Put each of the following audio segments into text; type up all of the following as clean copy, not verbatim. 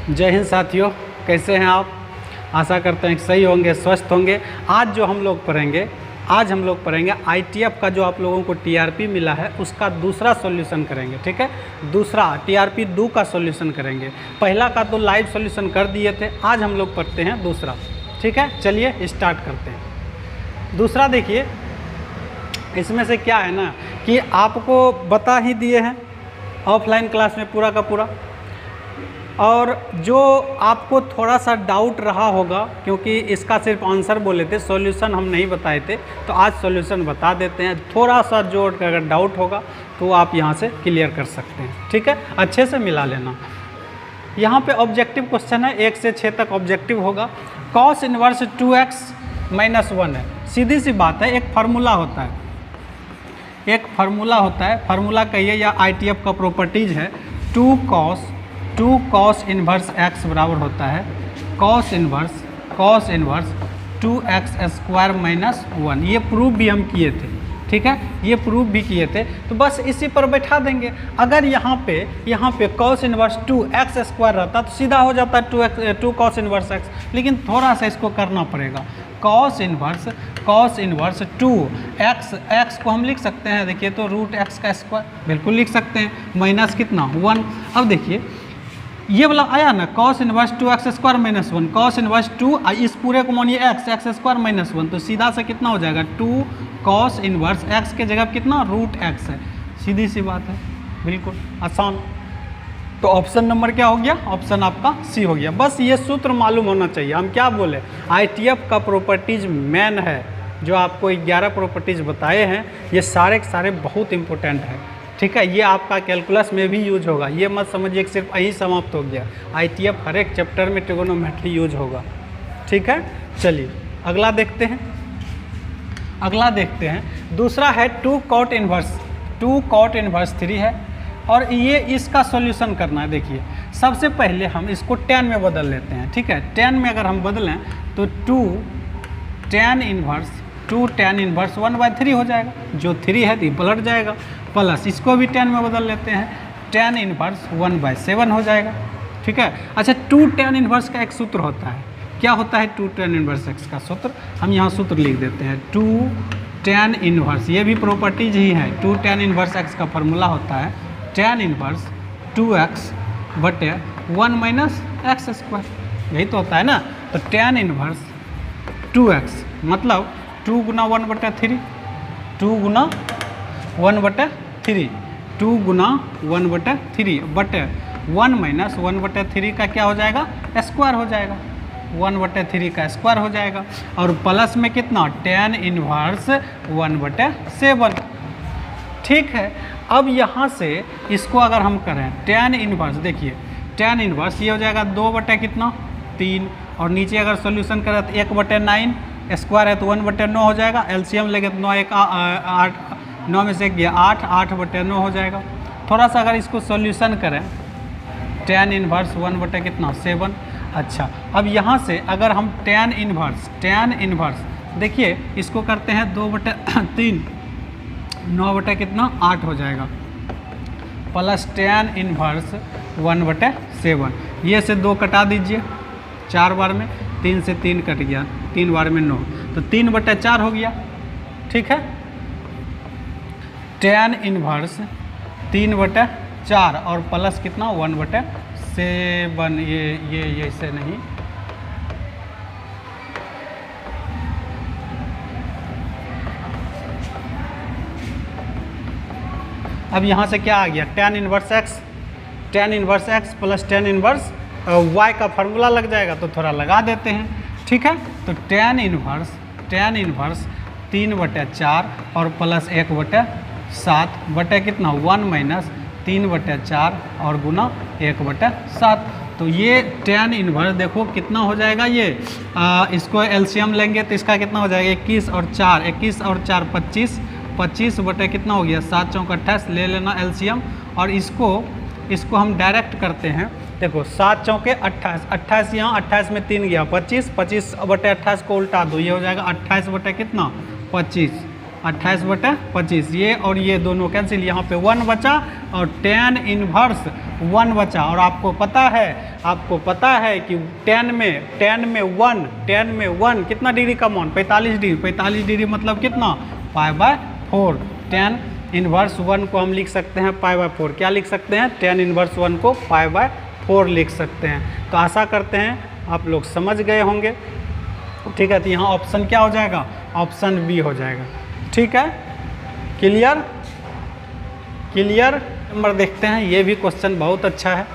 जय हिंद साथियों, कैसे हैं आप। आशा करते हैं कि सही होंगे, स्वस्थ होंगे। आज हम लोग पढ़ेंगे ITF का जो आप लोगों को TRP मिला है उसका दूसरा सॉल्यूशन करेंगे। ठीक है, दूसरा TRP 2 का सॉल्यूशन करेंगे। पहला का तो लाइव सॉल्यूशन कर दिए थे, आज हम लोग पढ़ते हैं दूसरा। ठीक है, चलिए स्टार्ट करते हैं। दूसरा देखिए, इसमें से क्या है ना कि आपको बता ही दिए हैं ऑफलाइन क्लास में पूरा का पूरा, और जो आपको थोड़ा सा डाउट रहा होगा क्योंकि इसका सिर्फ आंसर बोले थे, सॉल्यूशन हम नहीं बताए थे, तो आज सॉल्यूशन बता देते हैं। थोड़ा सा जो अगर डाउट होगा तो आप यहाँ से क्लियर कर सकते हैं। ठीक है, अच्छे से मिला लेना। यहाँ पे ऑब्जेक्टिव क्वेश्चन है, 1 से 6 तक ऑब्जेक्टिव होगा। कॉस इनवर्स 2x - 1 है। सीधी सी बात है, एक फार्मूला होता है, फार्मूला कहिए या ITF का प्रॉपर्टीज है। 2 cos इनवर्स x बराबर होता है cos इनवर्स 2x² - 1। ये प्रूफ भी हम किए थे। ठीक है, ये प्रूफ भी किए थे, तो बस इसी पर बैठा देंगे। अगर यहाँ पे cos इनवर्स 2x² रहता तो सीधा हो जाता 2 cos इनवर्स x, लेकिन थोड़ा सा इसको करना पड़ेगा। cos इनवर्स 2x को हम लिख सकते हैं, देखिए तो √x² बिल्कुल लिख सकते हैं, माइनस कितना 1। अब देखिए ये वाला आया ना cos inverse 2x² - 1, cos inverse 2 इस पूरे को मानिए x² - 1, तो सीधा से कितना हो जाएगा 2 cos इनवर्स x के जगह कितना √x है। सीधी सी बात है, बिल्कुल आसान। तो ऑप्शन नंबर क्या हो गया, ऑप्शन आपका C हो गया। बस ये सूत्र मालूम होना चाहिए। हम क्या बोले, ITF का प्रॉपर्टीज मेन है, जो आपको 11 प्रॉपर्टीज बताए हैं, ये सारे के सारे बहुत इंपॉर्टेंट है। ठीक है, ये आपका कैलकुलस में भी यूज होगा। ये मत समझिए कि सिर्फ यही समाप्त हो गया, ITF हर एक चैप्टर में ट्रिगोनोमेट्री यूज होगा। ठीक है, चलिए अगला देखते हैं। दूसरा है 2 cot इनवर्स 3 है, और ये इसका सॉल्यूशन करना है। देखिए सबसे पहले हम इसको tan में बदल लेते हैं। ठीक है, tan में अगर हम बदलें तो 2 tan इनवर्स 1/3 हो जाएगा। जो 3 है तो पलट जाएगा, प्लस इसको भी tan में बदल लेते हैं, tan इनवर्स 1/7 हो जाएगा। ठीक है, अच्छा 2 tan इनवर्स का एक सूत्र होता है। क्या होता है 2 tan इनवर्स x का सूत्र? हम यहाँ सूत्र लिख देते हैं। 2 tan इनवर्स, ये भी प्रॉपर्टीज ही है। 2 tan इनवर्स x का फॉर्मूला होता है tan इनवर्स 2x बटे 1 - x²। यही तो होता है ना। तो tan इनवर्स 2x मतलब 2 गुना 1/3, 2 गुना 1/3, 2 गुना 1/3 बटे 1 - 1/3 का क्या हो जाएगा, स्क्वायर हो जाएगा। 1/3 का स्क्वायर हो जाएगा, और प्लस में कितना tan इनवर्स 1/7। ठीक है, अब यहाँ से इसको अगर हम करें tan इनवर्स, देखिए tan इनवर्स ये हो जाएगा 2/3, और नीचे अगर सॉल्यूशन करें तो 1/9, स्क्वायर है तो 1/9 हो जाएगा। LCM लेंगे तो 9 × 1 = 8, 9 में से 1 गया 8, 8/9 हो जाएगा। थोड़ा सा अगर इसको सॉल्यूशन करें tan इनवर्स 1/7। अच्छा, अब यहाँ से अगर हम tan इनवर्स देखिए इसको करते हैं 2/3, 9/8 हो जाएगा, प्लस tan इनवर्स 1/7। ये से 2 कटा दीजिए, 4 बार में 3 से 3 कट गया, 3 बार में 9, तो 3/4 हो गया। ठीक है, tan इनवर्स 3/4 और प्लस कितना 1/7। ये से नहीं, अब यहाँ से क्या आ गया tan inverse x plus tan inverse y का फार्मूला लग जाएगा, तो थोड़ा लगा देते हैं। ठीक है, तो tan इनवर्स 3/4 और प्लस 1/7 बटे कितना 1 - 3/4 और गुना 1/7। तो ये tan इनवर्स देखो कितना हो जाएगा। ये इसको LCM लेंगे तो इसका कितना हो जाएगा 21 और 4 25, 25 बटे कितना हो गया 7 × 4 = 28। ले लेना LCM, और इसको हम डायरेक्ट करते हैं। देखो 7 × 4 = 28, 28 यहाँ 28 में 3 गया 25, 25/28 को उल्टा दो, ये हो जाएगा 28 बटे कितना 25। 28/25, ये और ये दोनों कैंसिल, यहाँ पे 1 बचा और tan इनवर्स 1 बचा। और आपको पता है कि tan में 1 कितना डिग्री का मान, 45 डिग्री। 45 डिग्री मतलब कितना, π/4। tan इनवर्स 1 को हम लिख सकते हैं π/4। क्या लिख सकते हैं, tan इनवर्स 1 को π/4 लिख सकते हैं। तो आशा करते हैं आप लोग समझ गए होंगे। ठीक है, तो यहाँ ऑप्शन क्या हो जाएगा, ऑप्शन बी हो जाएगा। ठीक है, क्लियर। नंबर देखते हैं, ये भी क्वेश्चन बहुत अच्छा है।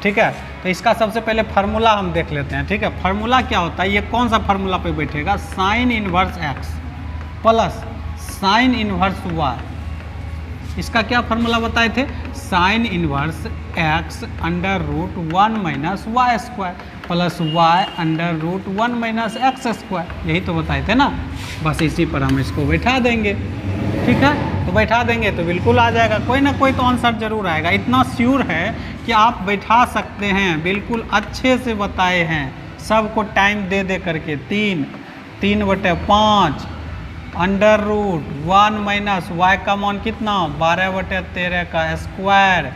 ठीक है, तो इसका सबसे पहले फार्मूला हम देख लेते हैं। ठीक है, फार्मूला क्या होता है, ये कौन सा फार्मूला पे बैठेगा, sine inverse x plus sine inverse y। इसका क्या फार्मूला बताए थे, sine inverse x √1 - y² plus y √1 - x²। यही तो बताए थे ना, बस इसी पर हम इसको बैठा देंगे। ठीक है, तो बैठा देंगे तो बिल्कुल आ जाएगा, कोई ना कोई तो आंसर जरूर आएगा। इतना श्योर है कि आप बैठा सकते हैं, बिल्कुल अच्छे से बताए हैं, सबको टाइम दे करके। 3/5 √1 - y का मान कितना, 12/13 का स्क्वायर।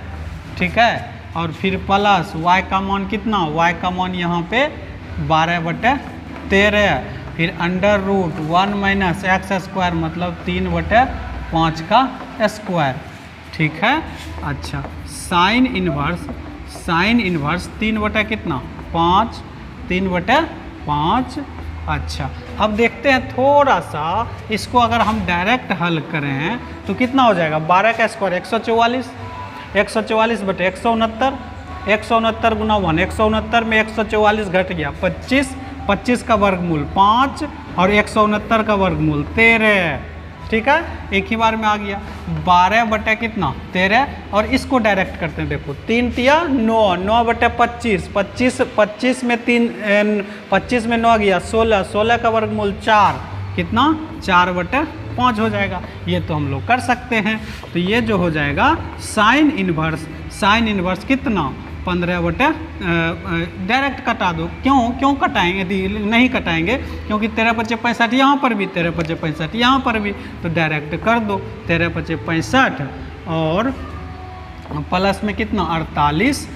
ठीक है, और फिर प्लस y का मान कितना, y का मान यहाँ पे 12/13, फिर √1 - x² मतलब 3/5 का स्क्वायर। ठीक है, अच्छा साइन इनवर्स 3 कितना 5, 3/5। अच्छा, अब देखते हैं थोड़ा सा इसको, अगर हम डायरेक्ट हल करें तो कितना हो जाएगा, 12 का स्क्वायर 144, 144/169, 169 गुना 1, 169 में 144 घट गया 25, 25 का वर्गमूल 5 और 169 का वर्गमूल 13। ठीक है, एक ही बार में आ गया 12 कितना 13। और इसको डायरेक्ट करते हैं, देखो 3 तिया 9, 9/25, 25 में 3, 25 में 9 गया 16, 16 का वर्गमूल 4, कितना 4/5 हो जाएगा। ये तो हम लोग कर सकते हैं। तो ये जो हो जाएगा साइन इनवर्स कितना 15 डायरेक्ट कटा दो। क्यों कटाएंगे, यदि नहीं कटाएंगे, क्योंकि 13×5 = 65 यहाँ पर भी, 13×5 = 65 यहाँ पर भी, तो डायरेक्ट कर दो 13×65 और प्लस में कितना 48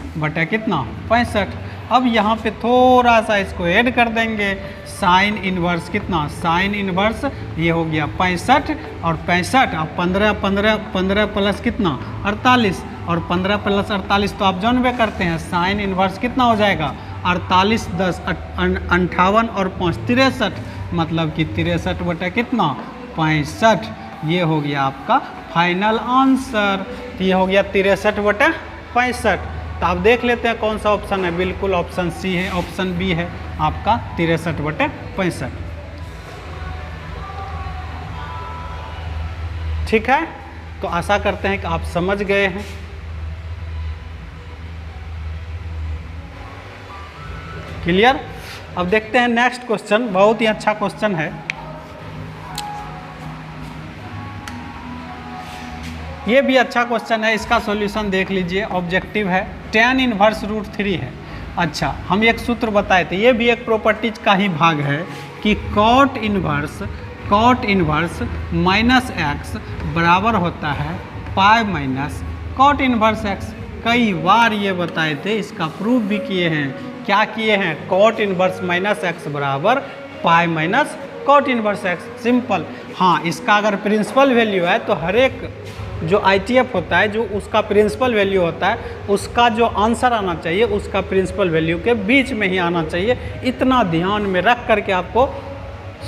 कितना 65। अब यहाँ पे थोड़ा सा इसको ऐड कर देंगे, साइन इनवर्स कितना, साइन इनवर्स ये हो गया 65 और 65, अब 15 प्लस कितना 48 और 15 प्लस 48 तो आप जानबे करते हैं, साइन इनवर्स कितना हो जाएगा 48, 10 58 और 5 63, मतलब कि 63 कितना 65। ये हो गया आपका फाइनल आंसर। तो ये हो गया 63/65। तो आप देख लेते हैं कौन सा ऑप्शन है, बिल्कुल ऑप्शन सी है, ऑप्शन बी है आपका 63/65। ठीक है, तो आशा करते हैं कि आप समझ गए हैं। क्लियर। अब देखते हैं नेक्स्ट क्वेश्चन, बहुत ही अच्छा क्वेश्चन है। ये भी अच्छा क्वेश्चन है, इसका सॉल्यूशन देख लीजिए, ऑब्जेक्टिव है, tan इनवर्स √3 है। अच्छा, हम एक सूत्र बताए थे, ये भी एक प्रॉपर्टीज का ही भाग है कि cot इनवर्स -x बराबर होता है pi minus cot inverse x। कई बार ये बताए थे, इसका प्रूफ भी किए हैं। क्या किए हैं, cot इनवर्स -x बराबर pi minus cot inverse x। Simple. हाँ, इसका अगर प्रिंसिपल वैल्यू है तो हर एक जो ITF होता है, जो उसका प्रिंसिपल वैल्यू होता है, उसका जो आंसर आना चाहिए उसका प्रिंसिपल वैल्यू के बीच में ही आना चाहिए। इतना ध्यान में रख करके आपको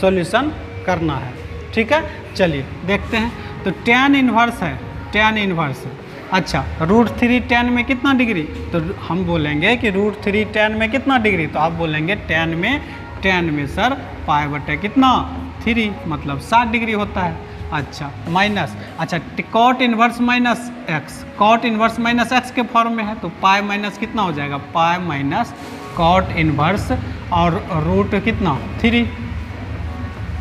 सॉल्यूशन करना है। ठीक है, चलिए देखते हैं। तो tan इनवर्स है, tan इनवर्स। अच्छा, √3 tan में कितना डिग्री, तो हम बोलेंगे कि √3 tan में कितना डिग्री, तो आप बोलेंगे tan में सर पाई कितना 3, मतलब 60 डिग्री होता है। अच्छा, माइनस, अच्छा cot इनवर्स -x के फॉर्म में है, तो पाई माइनस कितना हो जाएगा, पाई माइनस cot इनवर्स और रूट कितना 3,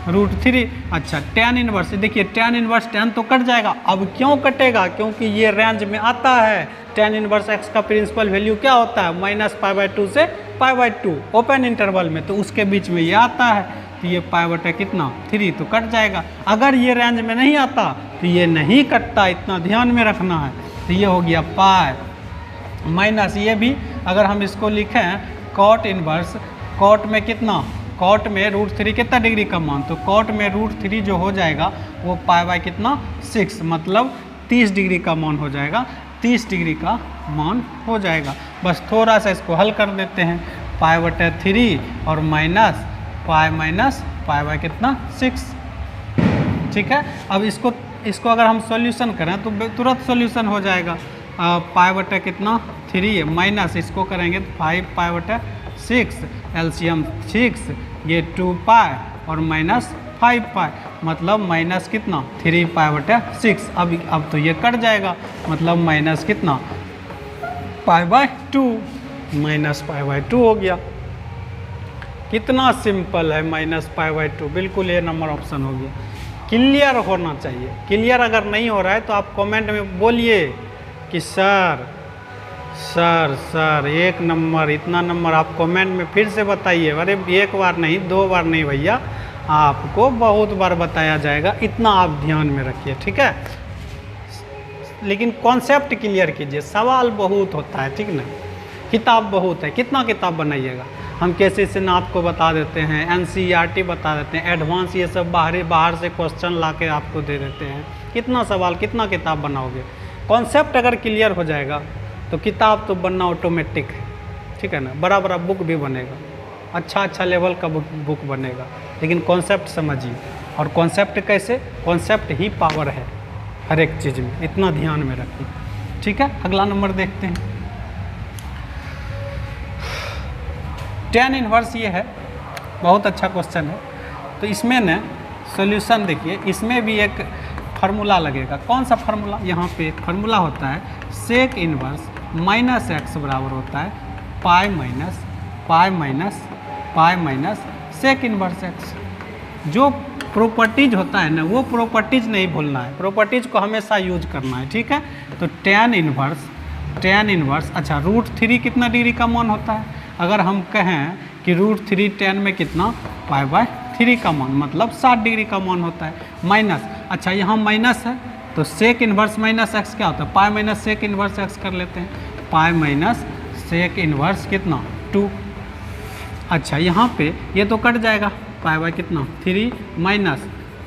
√3। अच्छा, tan इनवर्स, देखिए tan इनवर्स tan तो कट जाएगा। अब क्यों कटेगा, क्योंकि ये रेंज में आता है। tan इनवर्स x का प्रिंसिपल वैल्यू क्या होता है, -π/2 से π/2 ओपन इंटरवल में, तो उसके बीच में ये आता है। तो ये पाई बटे कितना 3 तो कट जाएगा। अगर ये रेंज में नहीं आता तो ये नहीं कटता, इतना ध्यान में रखना है। तो ये हो गया पाई माइनस ये भी अगर हम इसको लिखें कॉट इनवर्स, कॉट में कितना, कॉट में √3 कितना डिग्री का मान, तो कॉट में √3 जो हो जाएगा वो पाई बाय कितना 6 मतलब 30 डिग्री का मान हो जाएगा, 30 डिग्री का मान हो जाएगा। बस थोड़ा सा इसको हल कर देते हैं, पाई बटे 3 और माइनस पाई बाय कितना 6, ठीक है। अब इसको अगर हम सॉल्यूशन करें तो तुरंत सॉल्यूशन हो जाएगा। पाई बटे कितना 3 माइनस इसको करेंगे तो 5 पाई बटे 6 एलसीएम 6, ये 2 पाई और माइनस 5 पाई मतलब माइनस कितना 3 पाई बटे 6। अब तो ये कट जाएगा मतलब माइनस कितना pi by 2, minus pi by 2 हो गया। कितना सिंपल है, माइनस पाई बाय 2, बिल्कुल ये नंबर ऑप्शन हो गया। क्लियर होना चाहिए, क्लियर अगर नहीं हो रहा है तो आप कमेंट में बोलिए कि सर 1 नंबर, इतना नंबर आप कमेंट में फिर से बताइए। अरे एक बार नहीं 2 बार नहीं भैया, आपको बहुत बार बताया जाएगा, इतना आप ध्यान में रखिए, ठीक है। लेकिन कॉन्सेप्ट क्लियर कीजिए, सवाल बहुत होता है, ठीक ना, किताब बहुत है, कितना किताब बनाइएगा। हम कैसे से नाथ को बता देते हैं, एनसीईआरटी बता देते हैं, एडवांस ये सब बाहर से क्वेश्चन ला के आपको दे देते हैं। कितना सवाल कितना किताब बनाओगे। कॉन्सेप्ट अगर क्लियर हो जाएगा तो किताब तो बनना ऑटोमेटिक है, ठीक है ना। बड़ा बुक भी बनेगा, अच्छा लेवल का बुक बनेगा, लेकिन कॉन्सेप्ट समझिए। और कॉन्सेप्ट कैसे, कॉन्सेप्ट ही पावर है हर एक चीज़ में, इतना ध्यान में रखिए, ठीक है। अगला नंबर देखते हैं, tan इनवर्स ये है, बहुत अच्छा क्वेश्चन है। तो इसमें न सॉल्यूशन देखिए, इसमें भी एक फार्मूला लगेगा। कौन सा फार्मूला, यहाँ पे एक फार्मूला होता है सेक इनवर्स माइनस एक्स बराबर होता है pi minus sec inverse x. जो प्रॉपर्टीज होता है ना, वो प्रॉपर्टीज नहीं भूलना है, प्रॉपर्टीज को हमेशा यूज करना है, ठीक है। तो tan इनवर्स अच्छा √3 कितना डिग्री का मान होता है। अगर हम कहें कि √3 tan में कितना पाई बाय 3 का मान मतलब 60 डिग्री का मान होता है। माइनस अच्छा यहाँ माइनस है तो सेक इनवर्स माइनस एक्स क्या होता है, pi minus sec inverse x कर लेते हैं, पाई माइनस सेक इनवर्स कितना 2। अच्छा यहाँ पे ये तो कट जाएगा, पाई बाय कितना 3 माइनस,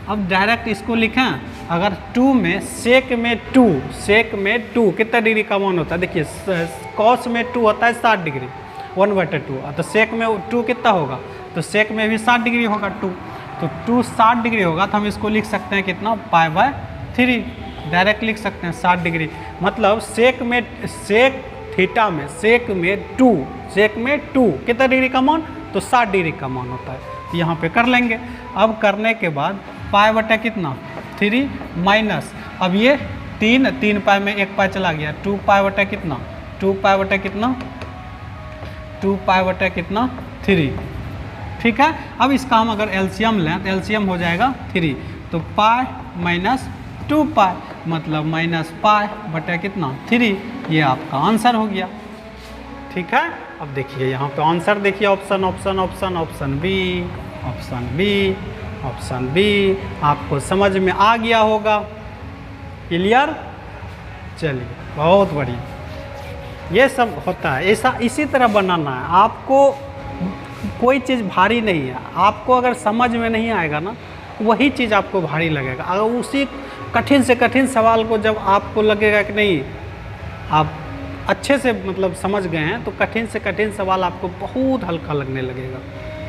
अब डायरेक्ट इसको लिखें, अगर 2 में सेक में 2 कितना डिग्री का मान होता है। देखिए कॉस में 2 होता है 60 डिग्री 1/2, तो सेक में 2 कितना होगा, तो सेक में भी 60 डिग्री होगा 2, तो 2 60 डिग्री होगा, तो हम इसको लिख सकते हैं कितना पाई बाय 3, डायरेक्ट लिख सकते हैं 60 डिग्री। मतलब सेक थीटा में सेक में 2 कितना डिग्री का मान, तो 60 डिग्री का मान होता है। यहाँ पे कर लेंगे। अब करने के बाद पाई बटा कितना 3 माइनस, अब ये 3 पाई में 1 पाई चला गया, 2 पाई बटा कितना 2 पाई बटा कितना 3, ठीक है। अब इसका हम अगर एलसीएम लें तो एलसीएम हो जाएगा 3, तो पाई माइनस 2 पाई मतलब माइनस पाई बटा कितना 3, ये आपका आंसर हो गया, ठीक है। अब देखिए यहाँ पे आंसर देखिए, ऑप्शन बी आपको समझ में आ गया होगा, क्लियर। चलिए बहुत बढ़िया, ये सब होता है, ऐसा इसी तरह बनाना है आपको। कोई चीज़ भारी नहीं है, आपको अगर समझ में नहीं आएगा ना वही चीज़ आपको भारी लगेगा। अगर उसी कठिन से कठिन सवाल को जब आपको लगेगा कि नहीं आप अच्छे से मतलब समझ गए हैं, तो कठिन से कठिन सवाल आपको बहुत हल्का लगने लगेगा,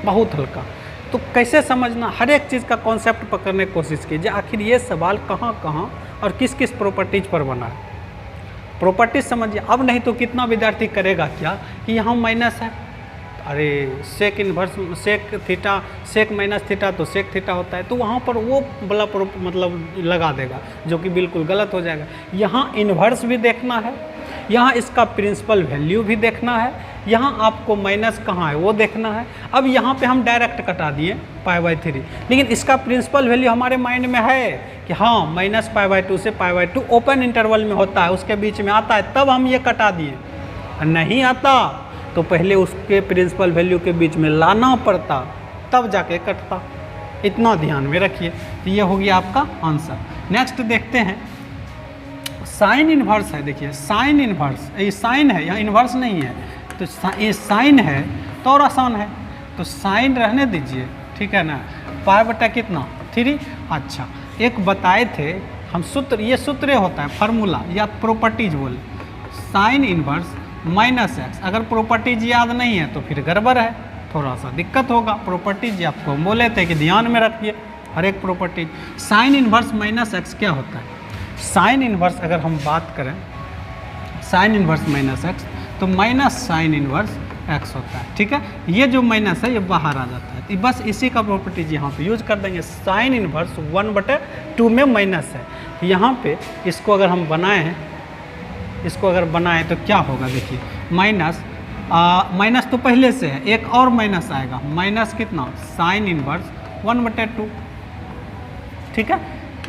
बहुत हल्का। तो कैसे समझना, हर एक चीज़ का कॉन्सेप्ट पकड़ने की कोशिश कीजिए, आखिर ये सवाल कहाँ कहाँ और किस किस प्रॉपर्टीज पर बना है, प्रॉपर्टीज समझिए। अब नहीं तो कितना विद्यार्थी करेगा क्या कि यहाँ माइनस है, अरे sec inverse sec theta sec minus theta तो सेक थीटा होता है, तो वहाँ पर वो बड़ा मतलब लगा देगा, जो कि बिल्कुल गलत हो जाएगा। यहाँ इन्वर्स भी देखना है, यहाँ इसका प्रिंसिपल वैल्यू भी देखना है, यहाँ आपको माइनस कहाँ है वो देखना है। अब यहाँ पे हम डायरेक्ट कटा दिए पाई बाय 3, लेकिन इसका प्रिंसिपल वैल्यू हमारे माइंड में है कि हाँ माइनस पाई बाय 2 से पाई बाय 2 ओपन इंटरवल में होता है, उसके बीच में आता है, तब हम ये कटा दिए। नहीं आता तो पहले उसके प्रिंसिपल वैल्यू के बीच में लाना पड़ता, तब जाके कटता। इतना ध्यान में रखिए। तो ये हो गया आपका आंसर। नेक्स्ट देखते हैं, साइन इन्वर्स है। देखिए साइन इन्वर्स, ये साइन है, यहाँ इन्वर्स नहीं है, तो ये साइन है तो और आसान है, तो साइन रहने दीजिए, ठीक है ना। पाई बटा कितना 3। अच्छा एक बताए थे हम सूत्र, ये सूत्र होता है फार्मूला या प्रॉपर्टीज बोले, साइन इन्वर्स माइनस एक्स। अगर प्रॉपर्टीज याद नहीं है तो फिर गड़बड़ है, थोड़ा सा दिक्कत होगा। प्रॉपर्टीज आपको हम बोले थे कि ध्यान में रखिए हर एक properties. Sign inverse minus x क्या होता है? साइन इन्वर्स अगर हम बात करें साइन इन्वर्स माइनस एक्स, तो माइनस साइन इन्वर्स एक्स होता है, ठीक है। ये जो माइनस है ये बाहर आ जाता है, तो बस इसी का प्रॉपर्टीज यहाँ पे यूज कर देंगे। साइन इन्वर्स 1/2 में माइनस है, यहाँ पे इसको अगर हम बनाए हैं, इसको अगर बनाएं तो क्या होगा? देखिए माइनस तो पहले से है, एक और माइनस आएगा, माइनस कितना साइन इन्वर्स 1/2, ठीक है।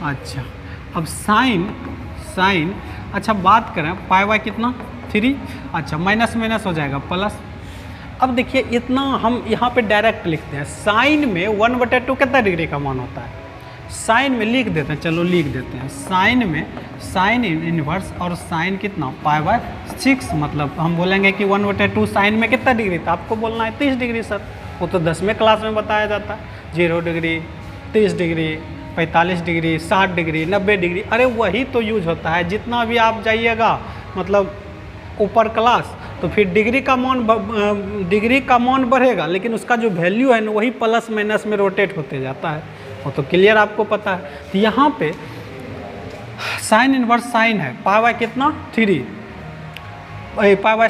अच्छा अब साइन अच्छा बात करें पाई बाय कितना 3, अच्छा माइनस माइनस हो जाएगा प्लस। अब देखिए इतना हम यहाँ पे डायरेक्ट लिखते हैं, साइन में 1/2 कितना डिग्री का मान होता है, साइन में लिख देते हैं, चलो लिख देते हैं। साइन में साइन इन्वर्स और साइन कितना पाई बाय 6, मतलब हम बोलेंगे कि 1/2 साइन में कितना डिग्री था, आपको बोलना है 30 डिग्री सर, वो तो 10वें क्लास में बताया जाता है, 0 degree 30 degree 45 degree 60 degree 90 degree, अरे वही तो यूज होता है। जितना भी आप जाइएगा मतलब ऊपर क्लास, तो फिर डिग्री का मान बढ़ेगा, लेकिन उसका जो वैल्यू है ना वही प्लस माइनस में रोटेट होते जाता है, वो तो क्लियर आपको पता है। तो यहाँ पे साइन इन्वर्स साइन है पाई बाय कितना 3, पाई बाय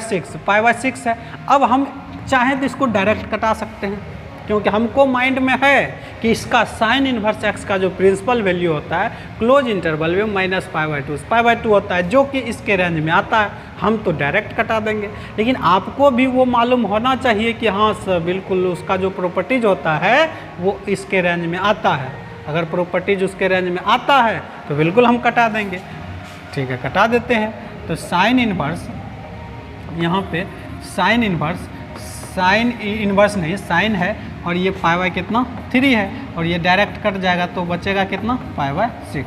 6 है। अब हम चाहें तो इसको डायरेक्ट कटा सकते हैं, क्योंकि हमको माइंड में है कि इसका साइन इन्वर्स एक्स का जो प्रिंसिपल वैल्यू होता है क्लोज इंटरवल में माइनस पाई बाय 2 होता है, जो कि इसके रेंज में आता है, हम तो डायरेक्ट कटा देंगे। लेकिन आपको भी वो मालूम होना चाहिए कि हाँ सर बिल्कुल उसका जो प्रॉपर्टीज होता है वो इसके रेंज में आता है। अगर प्रॉपर्टीज उसके रेंज में आता है तो बिल्कुल हम कटा देंगे, ठीक है, कटा देते हैं। तो साइन इन्वर्स, यहाँ पे साइन इन्वर्स नहीं साइन है, और ये पाई बाय कितना 3 है, और ये डायरेक्ट कट जाएगा तो बचेगा कितना पाई बाय 6।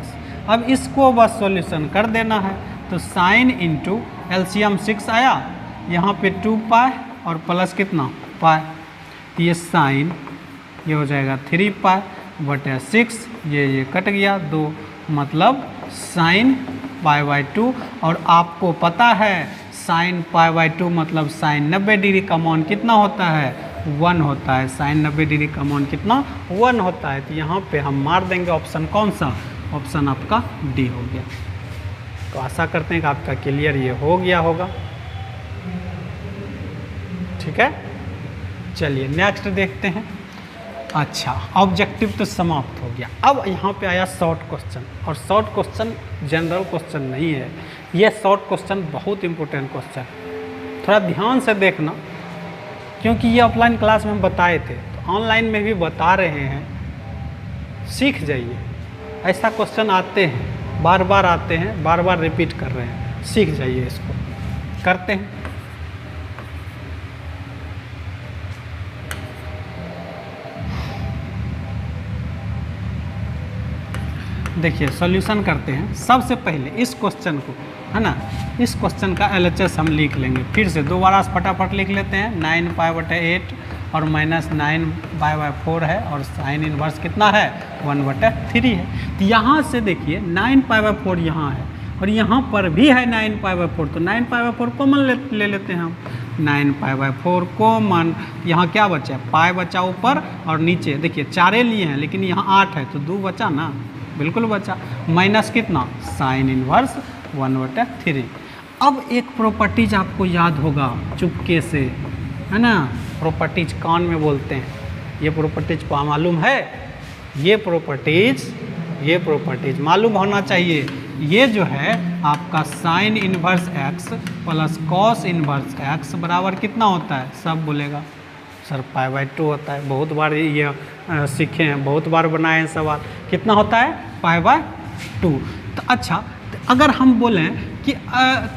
अब इसको बस सॉल्यूशन कर देना है, तो साइन इंटू एलसीएम 6 आया, यहाँ पे 2 पाई और प्लस कितना पाई, ये साइन ये हो जाएगा 3 पाई बटे 6, ये कट गया 2, मतलब साइन पाई बाय 2। और आपको पता है साइन पाई बाय 2 मतलब साइन 90 डिग्री का मान कितना होता है 1 होता है, साइन 90 डिग्री का मान कितना 1 होता है। तो यहाँ पे हम मार देंगे ऑप्शन कौन सा, ऑप्शन आपका डी हो गया। तो आशा करते हैं कि आपका क्लियर ये हो गया होगा, ठीक है। चलिए नेक्स्ट देखते हैं। अच्छा ऑब्जेक्टिव तो समाप्त हो गया, अब यहाँ पे आया शॉर्ट क्वेश्चन, और शॉर्ट क्वेश्चन जनरल क्वेश्चन नहीं है, ये शॉर्ट क्वेश्चन बहुत इंपॉर्टेंट क्वेश्चन, थोड़ा ध्यान से देखना, क्योंकि ये ऑफलाइन क्लास में हम बताए थे, तो ऑनलाइन में भी बता रहे हैं, सीख जाइए। ऐसा क्वेश्चन आते हैं, बार बार आते हैं, बार बार रिपीट कर रहे हैं, सीख जाइए इसको। करते हैं, देखिए सॉल्यूशन करते हैं। सबसे पहले इस क्वेश्चन को, है ना, इस क्वेश्चन का एलएचएस हम लिख लेंगे, फिर से दोबारा फटाफट लिख लेते हैं। 9 पाई बटे 8 और माइनस 9 पाई बाय 4 है, और साइन इन्वर्स कितना है 1/3 है। तो यहाँ से देखिए 9 पाई बाय 4 यहाँ है, और यहाँ पर भी है 9 पाई बाय 4, तो 9 पाई बाय 4 कॉमन ले लेते हैं हम। 9 पाई बाय 4 कॉमन, यहाँ क्या बचा, पाई बचा ऊपर और नीचे, देखिए 4 लिए हैं लेकिन यहाँ 8 है, तो 2 बचा ना, बिल्कुल बचा, माइनस कितना साइन इन्वर्स 1/3। अब एक प्रॉपर्टीज आपको याद होगा चुपके से, है ना, प्रॉपर्टीज कान में बोलते हैं, ये प्रॉपर्टीज मालूम है, ये प्रॉपर्टीज मालूम होना चाहिए। ये जो है आपका sign inverse x plus cos inverse x बराबर कितना होता है, सब बोलेगा सर पाई बाय 2 होता है, बहुत बार ये सीखे हैं, बहुत बार बनाए हैं सवाल, कितना होता है पाई बाय 2। तो अच्छा, तो अगर हम बोलें कि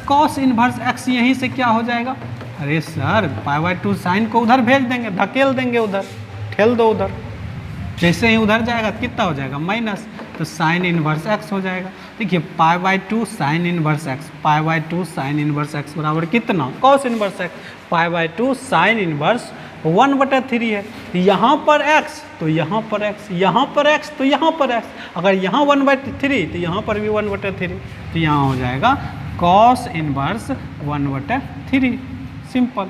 कॉस इन्वर्स एक्स यहीं से क्या हो जाएगा, अरे सर पाई बाय 2 साइन को उधर भेज देंगे, धकेल देंगे उधर, ठेल दो उधर, जैसे ही उधर जाएगा तो कितना हो जाएगा माइनस, तो साइन इनवर्स एक्स हो जाएगा। देखिए pi by 2 sine inverse x, pi by 2 sine inverse x बराबर कितना, cos inverse x. Pi by 2 sine inverse 1/3 है, यहाँ पर x तो यहाँ पर x, यहाँ पर x तो यहाँ पर x, अगर यहाँ 1/3 तो यहाँ पर भी 1/3, तो यहाँ हो जाएगा कॉस इनवर्स 1/3। सिंपल।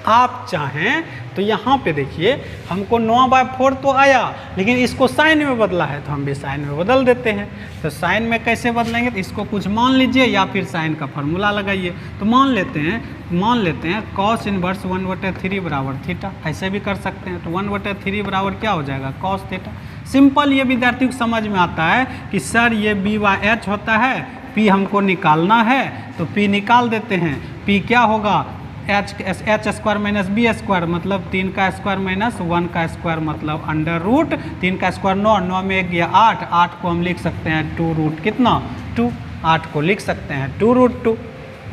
आप चाहें तो यहाँ पे देखिए हमको 9/4 तो आया, लेकिन इसको साइन में बदला है तो हम भी साइन में बदल देते हैं। तो साइन में कैसे बदलेंगे, तो इसको कुछ मान लीजिए या फिर साइन का फार्मूला लगाइए। तो मान लेते हैं कॉस इनवर्स 1/3 बराबर थीटा, ऐसे भी कर सकते हैं। तो 1/3 बराबर क्या हो जाएगा, कॉस थीटा। सिंपल। ये विद्यार्थी को समझ में आता है कि सर ये b/h होता है, p हमको निकालना है तो p निकाल देते हैं। p क्या होगा, h square minus b square मतलब 3 का स्क्वायर माइनस 1 का स्क्वायर मतलब अंडर रूट 3 का स्क्वायर 9, 9 में 1 गया 8, 8 को हम लिख सकते हैं 2 रूट कितना 2, 8 को लिख सकते हैं 2 रूट 2,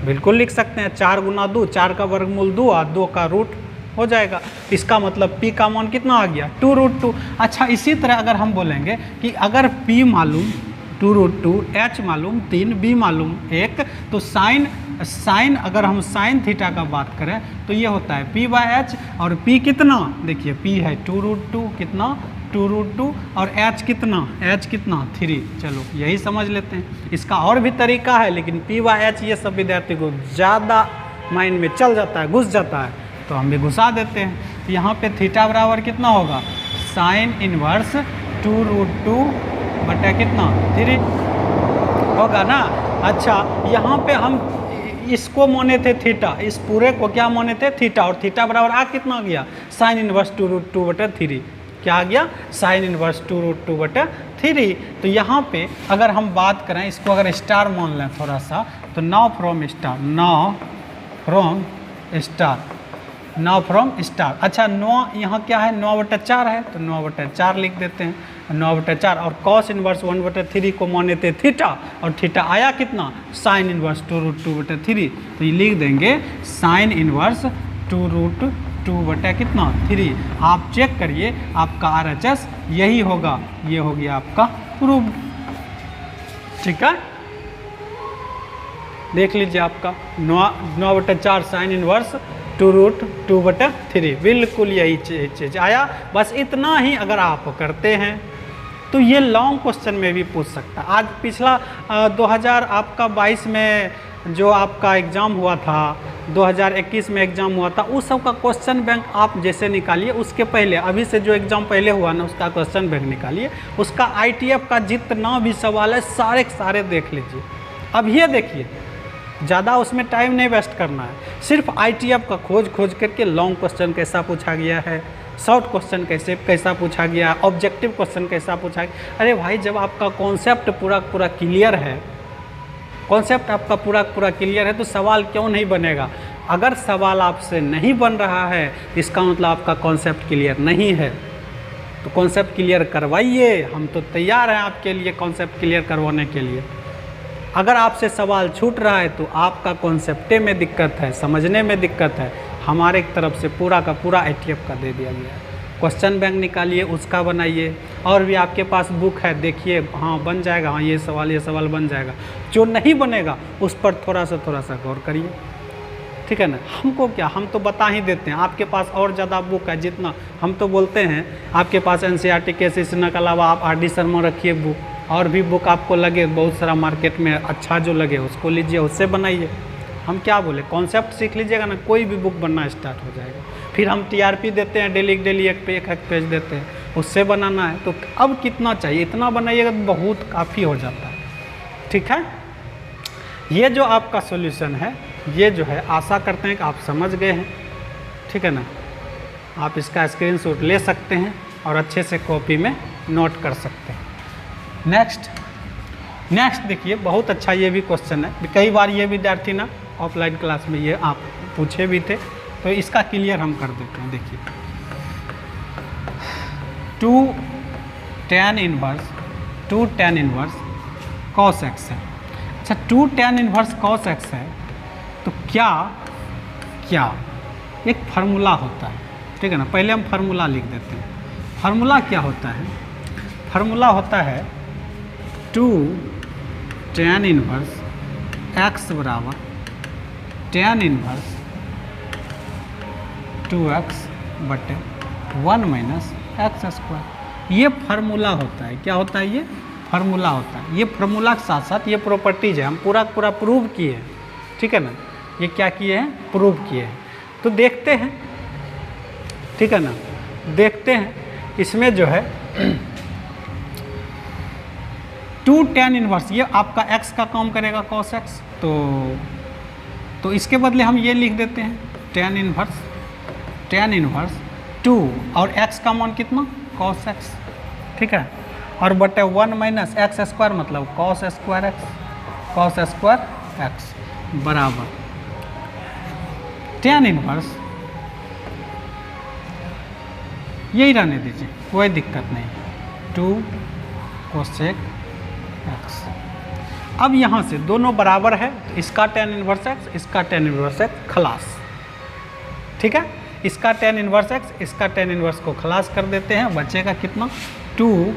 बिल्कुल लिख सकते हैं। 4 गुना 2, 4 का वर्गमूल 2 और 2 का रूट हो जाएगा। इसका मतलब p का मान कितना आ गया 2 रूट 2। अच्छा इसी तरह अगर हम बोलेंगे कि अगर p मालूम 2 रूट 2, h मालूम 3, b मालूम 1, तो साइन अगर हम साइन थीटा का बात करें तो ये होता है p/h और p कितना, देखिए p है 2 रूट 2 कितना 2 रूट 2 और h कितना 3। चलो यही समझ लेते हैं। इसका और भी तरीका है, लेकिन p/h ये सब विद्यार्थी को ज़्यादा माइंड में चल जाता है, घुस जाता है, तो हम भी घुसा देते हैं। यहाँ पे थीटा बराबर कितना होगा, साइन इनवर्स 2 रूट 2 बटा कितना 3 होगा ना। अच्छा यहाँ पे हम इसको माने थे थीटा, इस पूरे को क्या माने थे थीटा, और थीटा बराबर आ कितना गया साइन इनवर्स 2 रूट 2 बटा 3, क्या आ गया साइन इनवर्स 2 रूट 2 बटा 3। तो यहाँ पे अगर हम बात करें, इसको अगर स्टार मान लें थोड़ा सा, तो नाउ फ्रॉम स्टार। अच्छा 9 यहाँ क्या है 9/4 है, तो 9/4 लिख देते हैं 9/4। और कॉस इनवर्स 1/3 को माने थे थीटा, और थीटा आया कितना साइन इनवर्स 2 रूट 2 बटा 3, तो ये लिख देंगे साइन इनवर्स 2 रूट 2 बटा कितना 3। आप चेक करिए आपका RHS यही होगा, ये हो गया आपका प्रूव्ड। ठीक है, देख लीजिए आपका 9/4 साइन इनवर्स 2 रूट 2 बटा 3, बिल्कुल यही चीज़ आया। बस इतना ही अगर आप करते हैं तो ये लॉन्ग क्वेश्चन में भी पूछ सकता है। आज पिछला 2022 में जो आपका एग्ज़ाम हुआ था, 2021 में एग्ज़ाम हुआ था, उस सब का क्वेश्चन बैंक आप जैसे निकालिए, उसके पहले अभी से जो एग्ज़ाम पहले हुआ ना उसका क्वेश्चन बैंक निकालिए, उसका ITF का जितना भी सवाल है सारे के सारे देख लीजिए। अब ये देखिए ज़्यादा उसमें टाइम नहीं वेस्ट करना है, सिर्फ ITF का खोज करके लॉन्ग क्वेश्चन कैसा पूछा गया है, शॉर्ट क्वेश्चन कैसा पूछा गया है, ऑब्जेक्टिव क्वेश्चन कैसा पूछा गया। अरे भाई जब आपका कॉन्सेप्ट पूरा क्लियर है, कॉन्सेप्ट आपका पूरा क्लियर है तो सवाल क्यों नहीं बनेगा। अगर सवाल आपसे नहीं बन रहा है इसका मतलब आपका कॉन्सेप्ट क्लियर नहीं है, तो कॉन्सेप्ट क्लियर करवाइए। हम तो तैयार हैं आपके लिए कॉन्सेप्ट क्लियर करवाने के लिए। अगर आपसे सवाल छूट रहा है तो आपका कॉन्सेप्टे में दिक्कत है, समझने में दिक्कत है। हमारे तरफ से पूरा का पूरा ITF का दे दिया गया है। क्वेश्चन बैंक निकालिए, उसका बनाइए, और भी आपके पास बुक है देखिए, हाँ बन जाएगा, हाँ ये सवाल बन जाएगा। जो नहीं बनेगा उस पर थोड़ा सा गौर करिए, ठीक है ना। हमको क्या, हम तो बता ही देते हैं, आपके पास और ज़्यादा बुक है जितना हम तो बोलते हैं आपके पास NCERT के सेशन के अलावा आप RD शर्मा रखिए बुक, और भी बुक आपको लगे बहुत सारा मार्केट में अच्छा जो लगे उसको लीजिए, उससे बनाइए। हम क्या बोले, कॉन्सेप्ट सीख लीजिएगा ना, कोई भी बुक बनना स्टार्ट हो जाएगा। फिर हम TRP देते हैं, डेली एक पेज देते हैं, उससे बनाना है तो अब कितना चाहिए, इतना बनाइएगा तो बहुत काफ़ी हो जाता है। ठीक है, ये जो आपका सॉल्यूशन है, ये जो है आशा करते हैं कि आप समझ गए हैं। ठीक है ना, आप इसका स्क्रीनशॉट ले सकते हैं और अच्छे से कॉपी में नोट कर सकते हैं। नेक्स्ट देखिए, बहुत अच्छा ये भी क्वेश्चन है, कई बार ये विद्यार्थी ना ऑफलाइन क्लास में ये आप पूछे भी थे, तो इसका क्लियर हम कर देते हैं। देखिए 2 tan इनवर्स cos x है। अच्छा 2 tan इनवर्स cos x है, तो क्या एक फार्मूला होता है, ठीक है ना। पहले हम फार्मूला लिख देते हैं। फार्मूला क्या होता है? फार्मूला होता है 2 tan इनवर्स x बराबर tan इनवर्स 2x बटे 1 माइनस एक्स स्क्वायर। ये फार्मूला होता है। क्या होता है? ये फार्मूला होता है। ये फार्मूला के साथ साथ ये प्रॉपर्टीज है, हम पूरा पूरा प्रूव किए हैं, ठीक है ना। ये क्या किए हैं? प्रूव किए हैं। तो देखते हैं, ठीक है ना, देखते हैं इसमें जो है 2 tan इनवर्स, ये आपका x का काम करेगा cos x, तो इसके बदले हम ये लिख देते हैं tan इनवर्स 2 और x का मान कितना? cos x, ठीक है, और बटे 1 माइनस एक्स स्क्वायर मतलब cos स्क्वायर x बराबर tan इनवर्स, यही रहने दीजिए, कोई दिक्कत नहीं, 2 cosec x। अब यहाँ से दोनों बराबर है, इसका tan इनवर्स x, इसका tan इनवर्स x खलास, ठीक है। इसका tan इनवर्स x, इसका tan इनवर्स को खलास कर देते हैं, बचेगा कितना? 2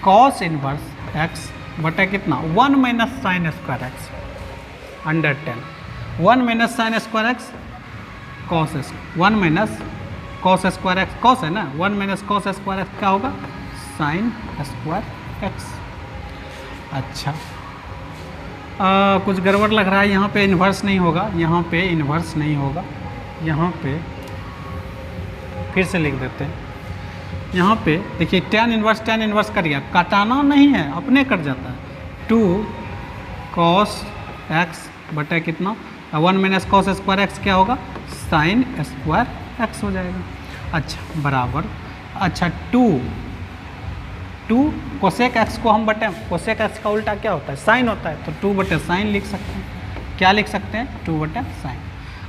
cos इनवर्स x बटा कितना? 1 minus sine square x under 10, 1 minus sine square x cos, 1 minus cos square x, cos है ना, 1 माइनस cos स्क्वायर x क्या होगा? Sine square x। अच्छा, कुछ गड़बड़ लग रहा है, यहाँ पे इन्वर्स नहीं होगा, यहाँ पे इन्वर्स नहीं होगा, यहाँ पे फिर से लिख देते हैं। यहाँ पे देखिए tan इन्वर्स कर गया, काटाना नहीं है, अपने कट जाता है। 2 cos x बटा कितना? 1 माइनस cos स्क्वायर x क्या होगा? साइन स्क्वायर x हो जाएगा। अच्छा बराबर, अच्छा 2 कोसेक x को हम बटे, कोसेक x का उल्टा क्या होता है? साइन होता है, तो 2 बटे साइन लिख सकते हैं। क्या लिख सकते हैं? 2 बटे साइन।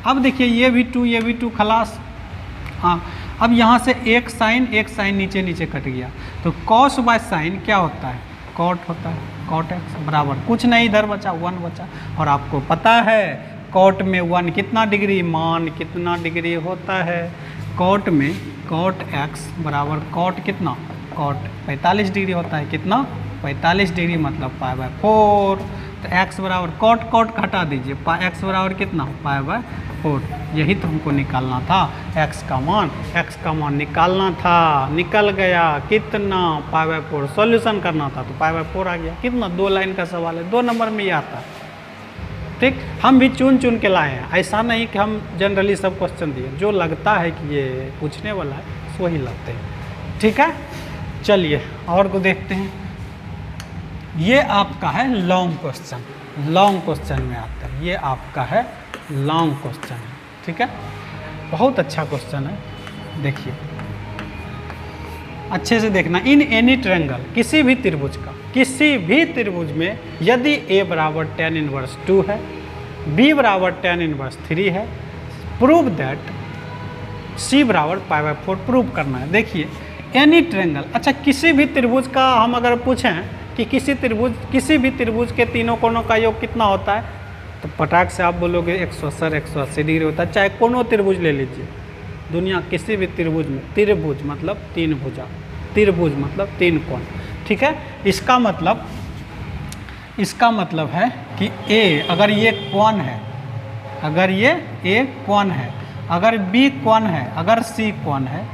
अब देखिए ये भी 2, ये भी 2 खलास। हाँ, अब यहाँ से एक साइन नीचे नीचे कट गया, तो कॉस बाय साइन क्या होता है? कॉट होता है, कॉट एक्स बराबर कुछ नहीं, इधर बचा 1 बचा, और आपको पता है कॉट में 1 कितना डिग्री, मान कितना डिग्री होता है? कॉट में कॉट एक्स बराबर कॉट कितना? कॉट 45 डिग्री होता है। कितना? 45 डिग्री मतलब π/4। तो x बराबर कॉट घटा दीजिए, x बराबर कितना? π/4। यही तो हमको निकालना था, x का मान निकालना था, निकल गया कितना? π/4। सॉल्यूशन करना था तो π/4 आ गया। कितना? 2 लाइन का सवाल है, 2 नंबर में ही आता है, ठीक। हम भी चुन के लाए हैं, ऐसा नहीं कि हम जनरली सब क्वेश्चन दिए, जो लगता है कि ये पूछने वाला है वही लाते हैं, ठीक है। चलिए और को देखते हैं। ये आपका है लॉन्ग क्वेश्चन में आता है, ये आपका है लॉन्ग क्वेश्चन है, ठीक है। बहुत अच्छा क्वेश्चन है, देखिए अच्छे से देखना। इन एनी ट्रायंगल, किसी भी त्रिभुज में यदि a बराबर tan इनवर्स 2 है, b बराबर tan इनवर्स 3 है, प्रूव दैट c बराबर π/4 प्रूव करना है। देखिए एनी ट्रायंगल, अच्छा किसी भी त्रिभुज का हम अगर पूछें कि किसी भी त्रिभुज के तीनों कोणों का योग कितना होता है, तो पटाख से आप बोलोगे 180 डिग्री होता है। चाहे कोनो त्रिभुज ले लीजिए, दुनिया किसी भी त्रिभुज में, त्रिभुज मतलब 3 भुजा, त्रिभुज मतलब 3 कोण, ठीक है। इसका मतलब है कि a अगर ये कोण है, अगर ये a कोण है, अगर b कोण है, अगर c कोण है,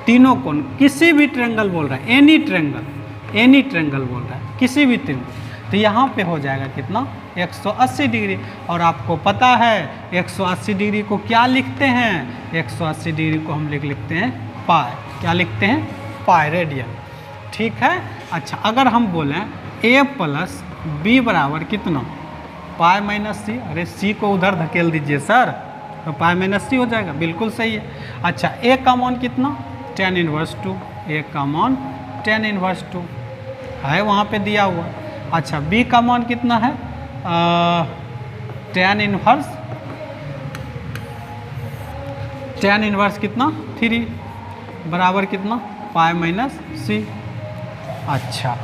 तीनों कोण, किसी भी ट्रायंगल बोल रहा है, एनी ट्रायंगल बोल रहा है, किसी भी त्रिभुज, तो यहाँ पे हो जाएगा कितना? 180 डिग्री। और आपको पता है 180 डिग्री को क्या लिखते हैं? 180 डिग्री को हम लिखते हैं पाई। क्या लिखते हैं? पाई रेडियन, ठीक है। अच्छा अगर हम बोलें a प्लस b बराबर कितना? पाई माइनस सी। अरे c को उधर धकेल दीजिए सर, तो पाई माइनस सी हो जाएगा, बिल्कुल सही है। अच्छा a का मान कितना? tan इनवर्स 2, a का मान tan इनवर्स 2 है, वहाँ पे दिया हुआ। अच्छा b का मान कितना है? tan इनवर्स कितना? 3 बराबर कितना? पाई माइनस सी। अच्छा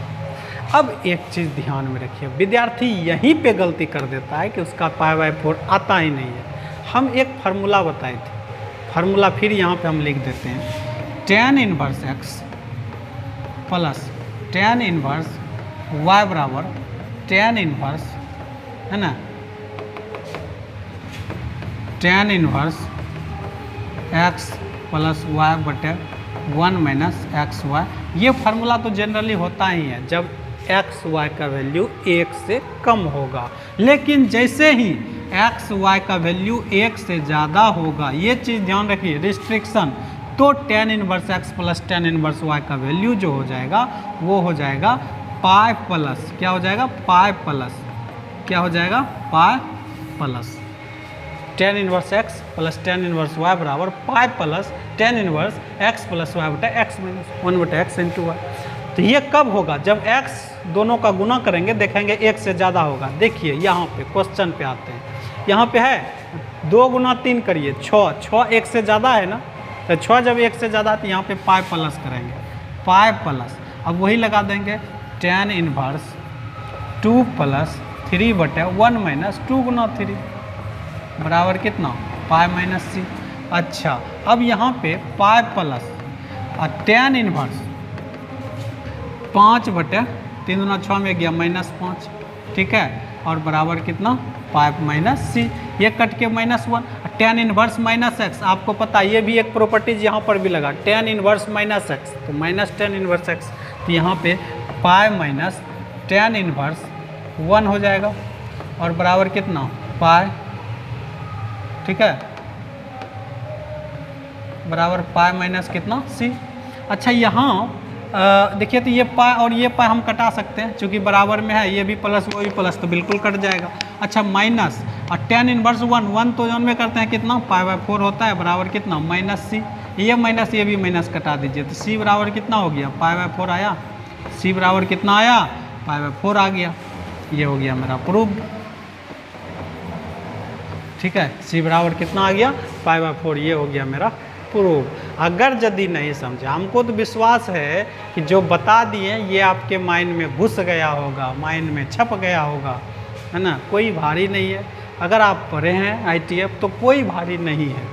अब एक चीज़ ध्यान में रखिए, विद्यार्थी यहीं पे गलती कर देता है कि उसका π/4 आता ही नहीं है। हम एक फार्मूला बताए थे, फार्मूला फिर यहाँ पे हम लिख देते हैं। tan inverse x plus tan inverse y बराबर tan इनवर्स, है ना, tan inverse x plus y बटे 1 माइनस एक्स वाई। ये फार्मूला तो जनरली होता ही है जब एक्स वाई का वैल्यू 1 से कम होगा, लेकिन जैसे ही एक्स वाई का वैल्यू 1 से ज़्यादा होगा, ये चीज़ ध्यान रखिए, रिस्ट्रिक्शन, तो tan inverse x plus tan inverse y का वैल्यू जो हो जाएगा वो हो जाएगा पाई प्लस, क्या हो जाएगा, पाई प्लस, क्या हो जाएगा, pi plus tan inverse x plus tan inverse y बराबर pi plus tan inverse x plus y बटा x माइनस 1 बटा x इंटू वाई। तो ये कब होगा, जब x दोनों का गुना करेंगे, देखेंगे 1 से ज़्यादा होगा। देखिए यहाँ पे क्वेश्चन पे आते हैं, यहाँ पे है 2 गुना 3 करिए 6, 1 से ज़्यादा है ना, तो 6 जब 1 से ज़्यादा तो यहाँ पे पाई प्लस करेंगे, पाई प्लस, अब वही लगा देंगे tan इनवर्स 2 प्लस 3 बटे 1 माइनस 2 गुना 3 बराबर कितना, पाई माइनस सी। अच्छा, अब यहाँ पे पाई प्लस और tan इनवर्स 5 बटे 3 गुना 6 में गया -5, ठीक है, और बराबर कितना, पाई माइनस सी, ये कट के -1, tan इनवर्स माइनस एक्स, आपको पता है ये भी एक प्रॉपर्टीज यहाँ पर भी लगा, tan इनवर्स माइनस एक्स तो माइनस tan इनवर्स एक्स, तो यहाँ पे पाई माइनस tan इनवर्स 1 हो जाएगा और बराबर कितना, पाई, ठीक है, बराबर पाई माइनस कितना सी। अच्छा, यहाँ देखिए तो ये पाई और ये पाई हम कटा सकते हैं, चूँकि बराबर में है, ये भी प्लस वो भी प्लस, तो बिल्कुल कट जाएगा। अच्छा, माइनस और tan इनवर्स 1 तो जौन में करते हैं कितना, पाई/4 होता है, बराबर कितना, माइनस सी, ये माइनस ये भी माइनस कटा दीजिए, तो सी बराबर कितना हो गया, पाई/4 आया, सी बराबर कितना आया, पाई/4 आ गया, ये हो गया मेरा प्रूफ, ठीक है, सी बराबर कितना आ गया, पाई/4, ये हो गया मेरा प्रूफ। अगर यदि नहीं समझे, हमको तो विश्वास है कि जो बता दिए ये आपके माइंड में घुस गया होगा, माइंड में छप गया होगा, है ना, कोई भारी नहीं है। अगर आप पढ़े हैं ITF तो कोई भारी नहीं है,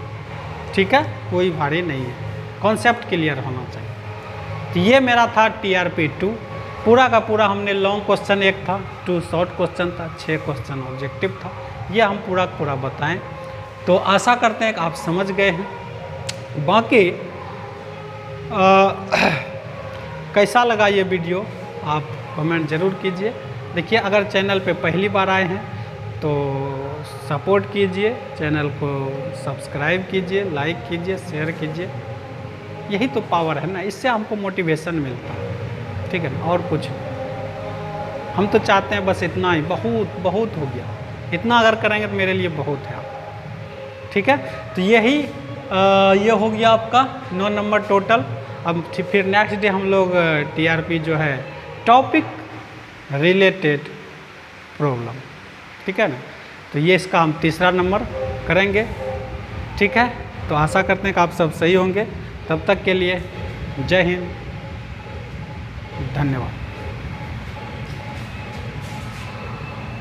ठीक है, कोई भारी नहीं है, कॉन्सेप्ट क्लियर होना चाहिए। तो ये मेरा था TRP 2, पूरा का पूरा हमने लॉन्ग क्वेश्चन एक था, 2 शॉर्ट क्वेश्चन था, 6 क्वेश्चन ऑब्जेक्टिव था, ये हम पूरा का पूरा बताएं। तो आशा करते हैं कि आप समझ गए हैं। बाकी कैसा लगा ये वीडियो आप कमेंट ज़रूर कीजिए। देखिए, अगर चैनल पे पहली बार आए हैं तो सपोर्ट कीजिए, चैनल को सब्सक्राइब कीजिए, लाइक कीजिए, शेयर कीजिए, यही तो पावर है ना, इससे हमको मोटिवेशन मिलता है, ठीक है ना, और कुछ हम तो चाहते हैं बस इतना ही, बहुत बहुत हो गया, इतना अगर करेंगे तो मेरे लिए बहुत है, ठीक है। तो यही ये हो गया आपका 9 नंबर टोटल। अब फिर नेक्स्ट डे हम लोग TRP जो है टॉपिक रिलेटेड प्रॉब्लम, ठीक है ना, तो ये इसका हम तीसरा नंबर करेंगे, ठीक है। तो आशा करते हैं कि आप सब सही होंगे। तब तक के लिए जय हिंद, धन्यवाद।